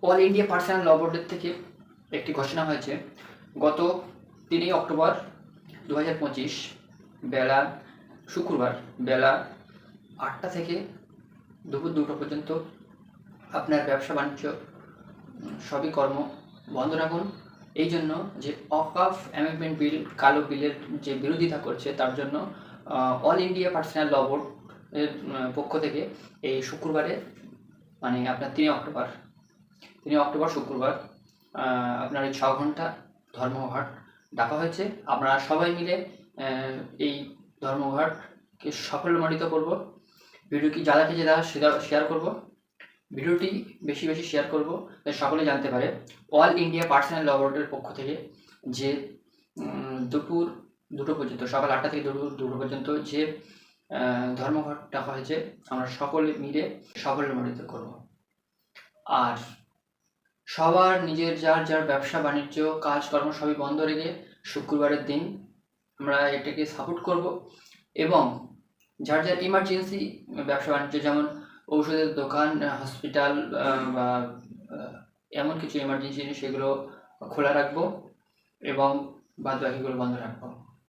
All India personal ল বোর্ডের থেকে একটি ঘোষণা হয়েছে গত 3 অক্টোবর 2025 বেলা শুক্রবার বেলা 8টা থেকে দুপুর 2টা পর্যন্ত আপনার ব্যবসা বাণিজ্য সবই কর্ম বন্ধ রাখুন। এই জন্য যে অকাফ অ্যামেন্ডমেন্ট বিল কালো বিলের যে বিরোধিতা করছে তার জন্য অল ইন্ডিয়া পার্সোনাল ল বোর্ড এর পক্ষ থেকে এই শুক্রবারে মানে আপনার 3 অক্টোবর শুক্রবার আপনার এই 6 ঘন্টা ধর্মঘট ডাকা হয়েছে। আমরা সবাই মিলে এই ধর্মঘটকে সাফল্যমণ্ডিত করব। ভিডিওটি যারা শেয়ার করব, ভিডিওটি বেশি বেশি শেয়ার করব যাতে সকলে জানতে পারে অল ইন্ডিয়া পার্সোনাল ল বোর্ডের পক্ষ থেকে যে দুপুর 2টো পর্যন্ত, সকাল 8টা থেকে দুপুর 2টো পর্যন্ত যে ধর্মঘট ডাকা হয়েছে আমরা সকলে মিলে সাফল্যমণ্ডিত করব। আর সবার নিজের যার যার ব্যবসা বাণিজ্য কাজকর্ম সবই বন্ধ রেখে শুক্রবারের দিন আমরা এটাকে সাপোর্ট করব এবং যার যার ইমার্জেন্সি ব্যবসা বাণিজ্য যেমন ঔষধের দোকান, হসপিটাল বা এমন কিছু ইমার্জেন্সি সেগুলো খোলা রাখবো এবং বাদ বাকিগুলো বন্ধ রাখবো।